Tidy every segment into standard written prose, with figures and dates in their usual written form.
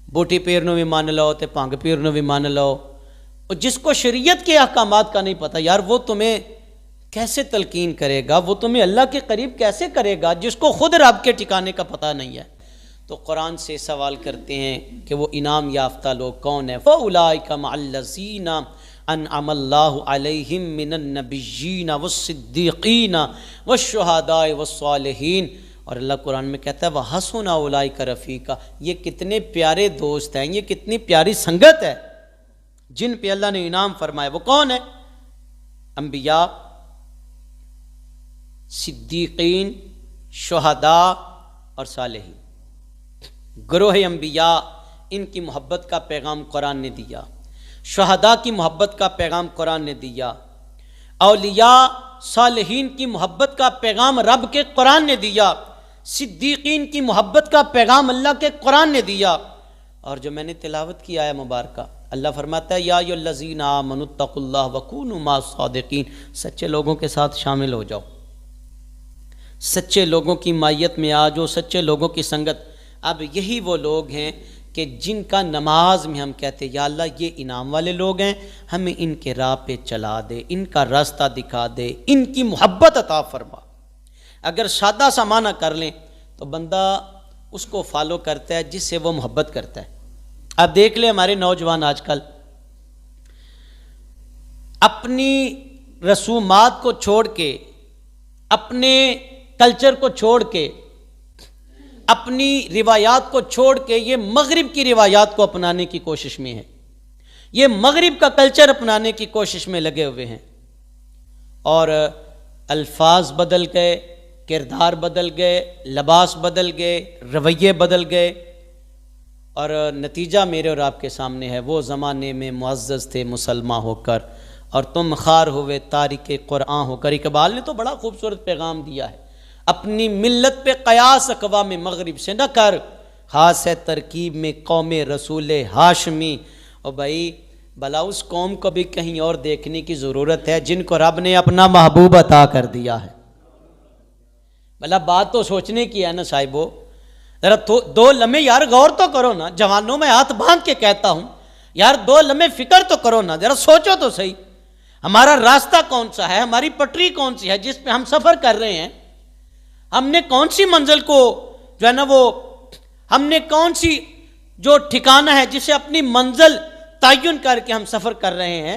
بوٹی پیر نو بھی مان لو تے بھنگ پیر نو بھی مان لو. اور جس کو شریعت کے احکامات کا نہیں پتہ یار وہ تمہیں کیسے تلقین کرے گا, وہ تمہیں اللہ کے قریب کیسے کرے گا جس کو خود رب کے ٹھکانے کا پتہ نہیں ہے. تو قرآن سے سوال کرتے ہیں کہ وہ انعام یافتہ لوگ کون ہیں. فَأُولَٰئِكَ مَعَ الَّذِينَ أَنْعَمَ اللَّهُ عَلَيْهِمْ مِنَ النَّبِيِّينَ وَالصِّدِّيقِينَ وَالشُّهَدَاءِ وَالصَّالِحِينَ. اور اللہ قرآن میں کہتا ہے وَحَسُنَ أُولَٰئِكَ رَفِيقًا. یہ کتنے پیارے دوست ہیں, یہ کتنی پیاری سنگت ہے جن پہ اللہ نے انعام فرمایا. وہ کون ہے؟ انبیاء, صدیقین, شہداء اور صالحین. گروہ انبیاء, ان کی محبت کا پیغام قرآن نے دیا. شہداء کی محبت کا پیغام قرآن نے دیا. اولیاء صالحین کی محبت کا پیغام رب کے قرآن نے دیا. صدیقین کی محبت کا پیغام اللہ کے قرآن نے دیا. اور جو میں نے تلاوت کی آیا مبارکہ, اللہ فرماتا ہے یا ایھا الذین آمنوا اتقوا اللہ وکونوا مع الصادقین. سچے لوگوں کے ساتھ شامل ہو جاؤ, سچے لوگوں کی مائیت میں آ جاؤ, سچے لوگوں کی سنگت. اب یہی وہ لوگ ہیں کہ جن کا نماز میں ہم کہتے ہیں یا اللہ یہ انعام والے لوگ ہیں, ہمیں ان کے راہ پہ چلا دے, ان کا راستہ دکھا دے, ان کی محبت عطا فرما. اگر سادہ سا معنی کر لیں تو بندہ اس کو فالو کرتا ہے جس سے وہ محبت کرتا ہے. اب دیکھ لیں ہمارے نوجوان آج کل اپنی رسومات کو چھوڑ کے, اپنے کلچر کو چھوڑ کے, اپنی روایات کو چھوڑ کے یہ مغرب کی روایات کو اپنانے کی کوشش میں ہے, یہ مغرب کا کلچر اپنانے کی کوشش میں لگے ہوئے ہیں. اور الفاظ بدل گئے, کردار بدل گئے, لباس بدل گئے, رویے بدل گئے. اور نتیجہ میرے اور آپ کے سامنے ہے. وہ زمانے میں معزز تھے مسلمان ہو کر اور تم خار ہوئے تارک قرآن ہو کر. اقبال نے تو بڑا خوبصورت پیغام دیا ہے, اپنی ملت پہ قیاس اقوام مغرب سے نہ کر, خاص ہے ترکیب میں قوم رسول ہاشمی. اور بھائی بھلا اس قوم کو بھی کہیں اور دیکھنے کی ضرورت ہے جن کو رب نے اپنا محبوب عطا کر دیا ہے. بھلا بات تو سوچنے کی ہے نا صاحبو, ذرا دو لمحے یار غور تو کرو نا. جوانوں میں ہاتھ باندھ کے کہتا ہوں یار 2 لمحے فکر تو کرو نا, ذرا سوچو تو صحیح. ہمارا راستہ کون سا ہے, ہماری پٹری کون سی ہے جس پہ ہم سفر کر رہے ہیں. ہم نے کون سی منزل کو جو ہے نا وہ, ہم نے کون سی جو ٹھکانہ ہے جسے اپنی منزل تعین کر کے ہم سفر کر رہے ہیں.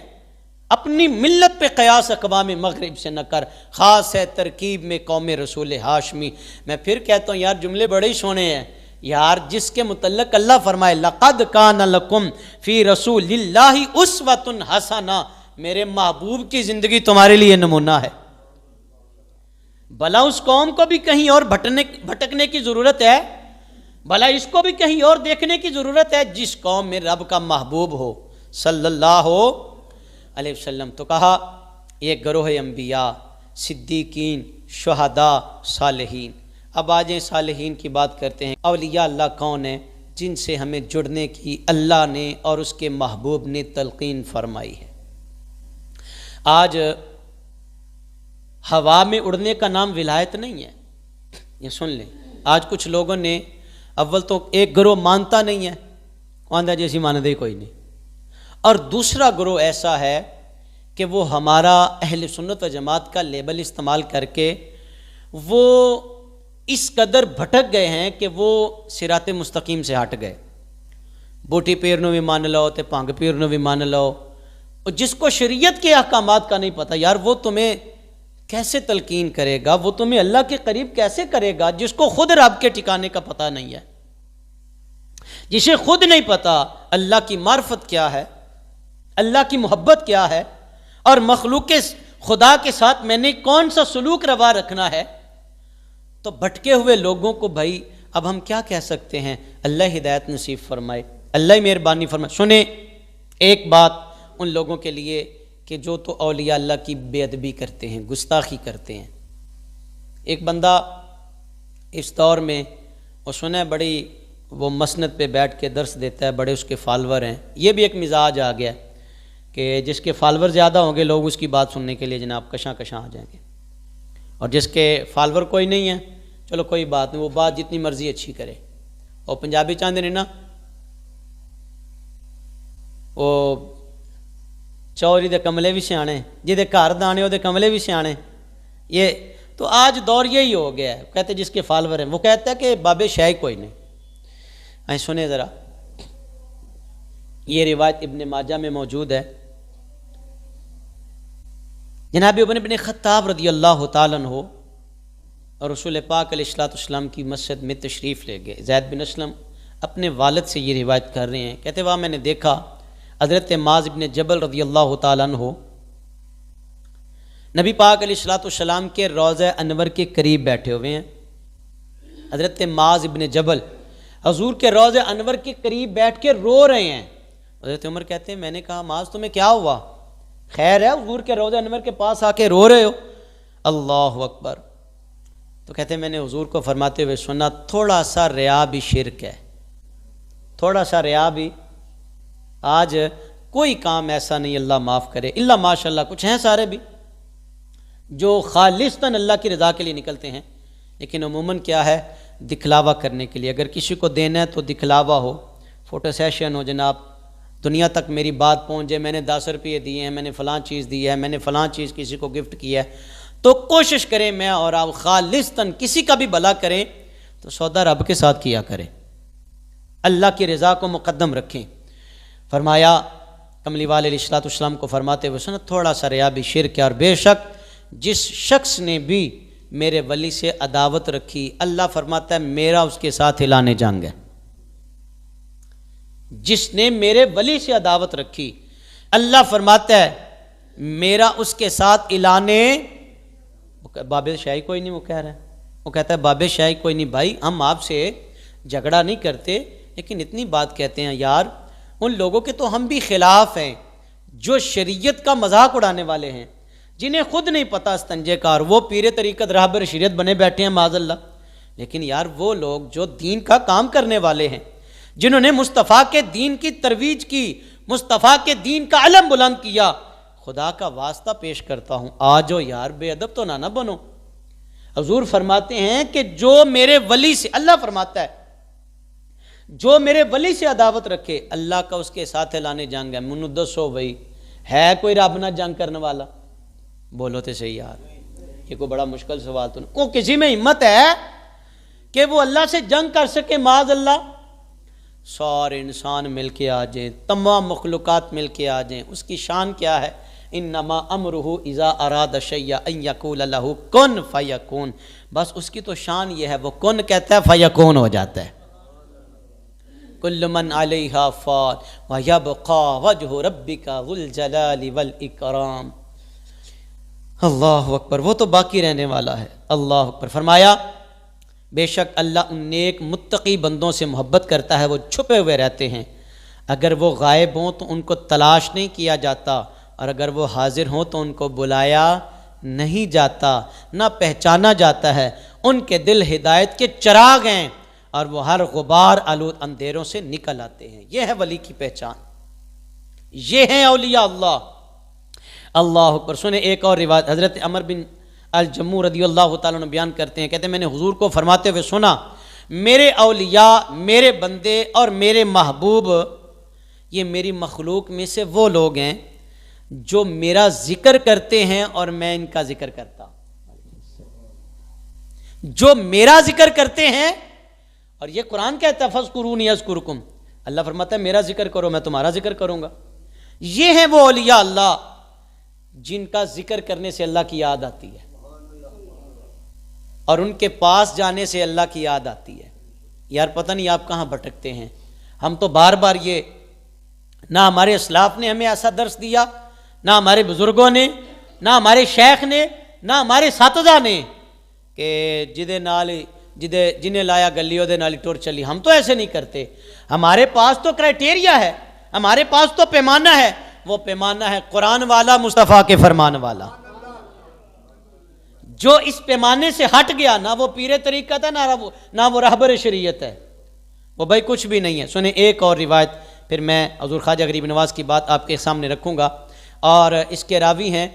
اپنی ملت پہ قیاس اقوام مغرب سے نہ کر, خاص ہے ترکیب میں قوم رسول ہاشمی. میں پھر کہتا ہوں یار جملے بڑے ہی سونے ہیں یار, جس کے متعلق اللہ فرمائے لقد کان لکم فی رسول اللہ اسوۃ حسنہ, میرے محبوب کی زندگی تمہارے لیے نمونہ ہے. بھلا اس قوم کو بھی کہیں اور بھٹکنے کی ضرورت ہے, بھلا اس کو بھی کہیں اور دیکھنے کی ضرورت ہے جس قوم میں رب کا محبوب ہو صلی اللہ علیہ وسلم. تو کہا یہ گروہ انبیاء, صدیقین, شہداء, صالحین. اب آجیں صالحین کی بات کرتے ہیں. اولیاء اللہ کون ہیں جن سے ہمیں جڑنے کی اللہ نے اور اس کے محبوب نے تلقین فرمائی ہے. آج ہوا میں اڑنے کا نام ولایت نہیں ہے, یہ سن لیں. آج کچھ لوگوں نے اول تو ایک گروہ مانتا نہیں ہے, آندہ جیسی ماندے کوئی نہیں, اور دوسرا گروہ ایسا ہے کہ وہ ہمارا اہل سنت و جماعت کا لیبل استعمال کر کے وہ اس قدر بھٹک گئے ہیں کہ وہ صراط مستقیم سے ہٹ گئے. بوٹی پیر نو بھی مان لو تے بھنگ پیر نو بھی مان لو. اور جس کو شریعت کے احکامات کا نہیں پتہ یار وہ تمہیں کیسے تلقین کرے گا, وہ تمہیں اللہ کے قریب کیسے کرے گا جس کو خود رب کے ٹھکانے کا پتہ نہیں ہے, جسے خود نہیں پتہ اللہ کی معرفت کیا ہے, اللہ کی محبت کیا ہے, اور مخلوق خدا کے ساتھ میں نے کون سا سلوک روا رکھنا ہے. تو بھٹکے ہوئے لوگوں کو بھائی اب ہم کیا کہہ سکتے ہیں. اللہ ہدایت نصیب فرمائے, اللہ مہربانی فرمائے. سنیں ایک بات ان لوگوں کے لیے کہ جو تو اولیاء اللہ کی بے ادبی کرتے ہیں, گستاخی کرتے ہیں. ایک بندہ اس دور میں وہ سنا ہے بڑی وہ مسند پہ بیٹھ کے درس دیتا ہے, بڑے اس کے فالور ہیں. یہ بھی ایک مزاج آ گیا کہ جس کے فالور زیادہ ہوں گے لوگ اس کی بات سننے کے لیے جناب کشاں کشاں آ جائیں گے, اور جس کے فالور کوئی نہیں ہے چلو کوئی بات نہیں, وہ بات جتنی مرضی اچھی کرے. اور پنجابی چاندے نے نا وہ چوری دے کملے بھی سیانے، جہدے گھر دانے وہ کملے بھی سیانے. یہ تو آج دور یہی ہو گیا ہے. کہتے جس کے فالور ہیں وہ کہتا ہے کہ بابے شاہی کوئی نہیں. سنیں ذرا، یہ روایت ابن ماجہ میں موجود ہے. جناب عمر بن خطاب رضی اللہ تعالیٰ عنہ اور رسول پاک علیہ الصلوۃ والسلام کی مسجد میں تشریف لے گئے. زید بن اسلم اپنے والد سے یہ روایت کر رہے ہیں. کہتے وہاں میں نے دیکھا حضرت معاذ بن جبل رضی اللہ تعالیٰ عنہ نبی پاک علیہ الصلوۃ والسلام کے روضہ انور کے قریب بیٹھے ہوئے ہیں. حضرت معاذ بن جبل حضور کے روضہ انور کے قریب بیٹھ کے رو رہے ہیں. حضرت عمر کہتے ہیں میں نے کہا معاذ تمہیں کیا ہوا، خیر ہے حضور کے روضہ انور کے پاس آ کے رو رہے ہو؟ اللہ اکبر. تو کہتے ہیں میں نے حضور کو فرماتے ہوئے سنا تھوڑا سا ریا بھی شرک ہے، تھوڑا سا ریا بھی. آج کوئی کام ایسا نہیں اللہ معاف کرے الا ماشاء اللہ، کچھ ہیں سارے بھی جو خالصتاً اللہ کی رضا کے لیے نکلتے ہیں، لیکن عموماً کیا ہے دکھلاوا کرنے کے لیے. اگر کسی کو دینا ہے تو دکھلاوا ہو، فوٹو سیشن ہو، جناب دنیا تک میری بات پہنچ جائے، میں نے 10 روپئے دیے ہیں، میں نے فلاں چیز دی ہے، میں نے فلاں چیز کسی کو گفٹ کیا ہے. تو کوشش کریں میں اور آپ خالصتاً کسی کا بھی بھلا کریں تو سودا رب کے ساتھ کیا کریں، اللہ کی رضا کو مقدم رکھیں. فرمایا کملی والے علیہ الصلوۃ والسلام کو فرماتے ہوئے سنا تھوڑا سا ریا بھی شرک ہے، اور بے شک جس شخص نے بھی میرے ولی سے عداوت رکھی اللہ فرماتا ہے میرا اس کے ساتھ اعلان جنگ ہے. جس نے میرے ولی سے عداوت رکھی اللہ فرماتا ہے میرا اس کے ساتھ اعلان. باب شاہی کوئی نہیں، وہ کہہ رہا ہے، وہ کہتا ہے باب شاہی کوئی نہیں. بھائی ہم آپ سے جھگڑا نہیں کرتے، لیکن اتنی بات کہتے ہیں یار ان لوگوں کے تو ہم بھی خلاف ہیں جو شریعت کا مذاق اڑانے والے ہیں، جنہیں خود نہیں پتہ استنجے کار، وہ پیر طریقت راہبر شریعت بنے بیٹھے ہیں معاذ اللہ. لیکن یار وہ لوگ جو دین کا کام کرنے والے ہیں، جنہوں نے مصطفیٰ کے دین کی ترویج کی، مصطفیٰ کے دین کا علم بلند کیا، خدا کا واسطہ پیش کرتا ہوں آجو یار بے ادب تو نہ بنو. حضور فرماتے ہیں کہ جو میرے ولی سے، اللہ فرماتا ہے جو میرے ولی سے عداوت رکھے اللہ کا اس کے ساتھ اعلان جنگ ہے. منو دسو بھائی ہے کوئی رب نہ جنگ کرنے والا؟ بولو تے صحیح یار، یہ کوئی بڑا مشکل سوال تو نہیں. کو کسی میں ہمت ہے کہ وہ اللہ سے جنگ کر سکے؟ معاذ اللہ. سارے انسان مل کے آ جائیں، تمام مخلوقات مل کے آ جائیں، اس کی شان کیا ہے؟ انما امرہ اذا اراد شیئا ان یقول لہ کن فیکون. بس اس کی تو شان یہ ہے وہ کن کہتا ہے فیکون ہو جاتا ہے. کل من علیہا فان ویبقی وجہ ربک ذو الجلال والاکرام. اللہ اکبر، وہ تو باقی رہنے والا ہے. اللہ اکبر. فرمایا بے شک اللہ ان نیک متقی بندوں سے محبت کرتا ہے، وہ چھپے ہوئے رہتے ہیں، اگر وہ غائب ہوں تو ان کو تلاش نہیں کیا جاتا، اور اگر وہ حاضر ہوں تو ان کو بلایا نہیں جاتا، نہ پہچانا جاتا ہے. ان کے دل ہدایت کے چراغ ہیں اور وہ ہر غبار آلود اندھیروں سے نکل آتے ہیں. یہ ہے ولی کی پہچان، یہ ہیں اولیاء اللہ. اللہ اکبر. سنیں ایک اور روایت حضرت عمر بن الجمو رضی اللہ تعالیٰ عنہ بیان کرتے ہیں. کہتے ہیں میں نے حضور کو فرماتے ہوئے سنا میرے اولیاء، میرے بندے اور میرے محبوب یہ میری مخلوق میں سے وہ لوگ ہیں جو میرا ذکر کرتے ہیں اور میں ان کا ذکر کرتا ہوں. جو میرا ذکر کرتے ہیں، اور یہ قرآن کہتا ہے فاذکرونی اذکرکم، اللہ فرماتا ہے میرا ذکر کرو میں تمہارا ذکر کروں گا. یہ ہیں وہ اولیاء اللہ جن کا ذکر کرنے سے اللہ کی یاد آتی ہے اور ان کے پاس جانے سے اللہ کی یاد آتی ہے. یار پتہ نہیں آپ کہاں بھٹکتے ہیں. ہم تو بار بار یہ، نہ ہمارے اسلاف نے ہمیں ایسا درس دیا، نہ ہمارے بزرگوں نے، نہ ہمارے شیخ نے، نہ ہمارے اساتذہ نے کہ جنہیں لایا گلی دے نالی ٹور چلی. ہم تو ایسے نہیں کرتے. ہمارے پاس تو کرائٹیریا ہے، ہمارے پاس تو پیمانہ ہے. وہ پیمانہ ہے قرآن والا، مصطفیٰ کے فرمان والا. جو اس پیمانے سے ہٹ گیا نہ وہ پیر طریقت ہے نہ وہ رہبر شریعت ہے، وہ بھائی کچھ بھی نہیں ہے. سنیں ایک اور روایت، پھر میں حضور خواجہ غریب نواز کی بات آپ کے سامنے رکھوں گا. اور اس کے راوی ہیں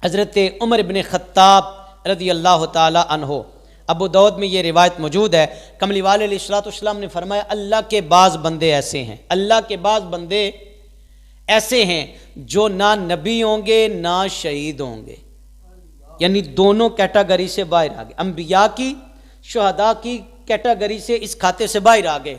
حضرت عمر بن خطاب رضی اللہ تعالی عنہ. ابو داؤد میں یہ روایت موجود ہے. کملی والے علیہ الصلوۃ والسلام نے فرمایا اللہ کے بعض بندے ایسے ہیں، اللہ کے بعض بندے ایسے ہیں جو نہ نبی ہوں گے نہ شہید ہوں گے، یعنی دونوں کیٹیگری سے باہر آ گئے، انبیاء کی شہداء کی کیٹیگری سے اس کھاتے سے باہر آ گئے۔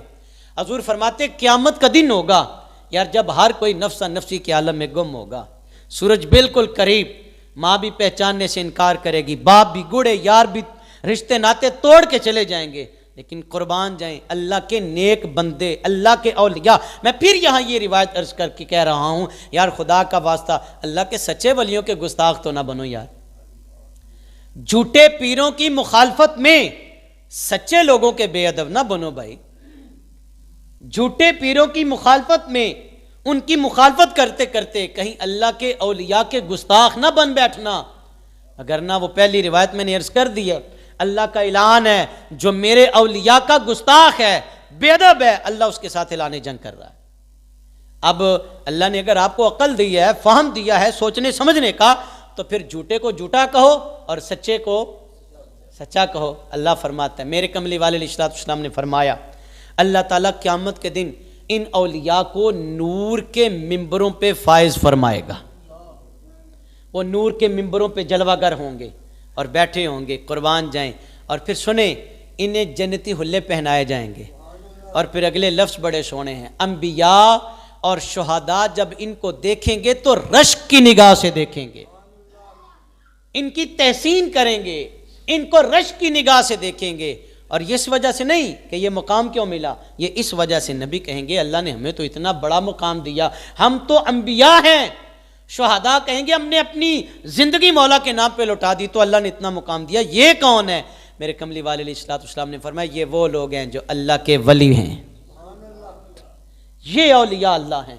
حضور فرماتے قیامت کا دن ہوگا یار جب ہر کوئی نفسا نفسی کے عالم میں گم ہوگا، سورج بالکل قریب، ماں بھی پہچاننے سے انکار کرے گی، باپ بھی، گوڑے یار بھی رشتے ناتے توڑ کے چلے جائیں گے، لیکن قربان جائیں اللہ کے نیک بندے، اللہ کے اولیاء۔ میں پھر یہاں یہ روایت عرض کر کے کہہ رہا ہوں یار خدا کا واسطہ اللہ کے سچے ولیوں کے گستاخ تو نہ بنو یار، جھوٹے پیروں کی مخالفت میں سچے لوگوں کے بے ادب نہ بنو بھائی، جھوٹے پیروں کی مخالفت میں ان کی مخالفت کرتے کرتے کہیں اللہ کے اولیاء کے گستاخ نہ بن بیٹھنا، اگر نہ وہ پہلی روایت میں نے عرض کر دی ہے، اللہ کا اعلان ہے جو میرے اولیاء کا گستاخ ہے، بے ادب ہے، اللہ اس کے ساتھ اعلان جنگ کر رہا ہے۔ اب اللہ نے اگر آپ کو عقل دی ہے، فہم دیا ہے سوچنے سمجھنے کا، تو پھر جھوٹے کو جھوٹا کہو اور سچے کو سچا کہو۔ اللہ فرماتا ہے، میرے کملی والے علیہ السلام نے فرمایا اللہ تعالیٰ قیامت کے دن ان اولیاء کو نور کے ممبروں پہ فائز فرمائے گا، وہ نور کے ممبروں پہ جلوہ گر ہوں گے اور بیٹھے ہوں گے، قربان جائیں، اور پھر سنیں انہیں جنتی حلے پہنائے جائیں گے، اور پھر اگلے لفظ بڑے سونے ہیں، انبیاء اور شہداء جب ان کو دیکھیں گے تو رشک کی نگاہ سے دیکھیں گے، ان کی تحسین کریں گے، ان کو رشک کی نگاہ سے دیکھیں گے، اور یہ اس وجہ سے نہیں کہ یہ مقام کیوں ملا، یہ اس وجہ سے نبی کہیں گے اللہ نے ہمیں تو اتنا بڑا مقام دیا، ہم تو انبیاء ہیں۔ شہداء کہیں گے ہم نے اپنی زندگی مولا کے نام پہ لوٹا دی تو اللہ نے اتنا مقام دیا، یہ کون ہے؟ میرے کملی والے علیہ السلام نے فرمایا یہ وہ لوگ ہیں جو اللہ کے ولی ہیں، یہ اولیاء اللہ ہیں۔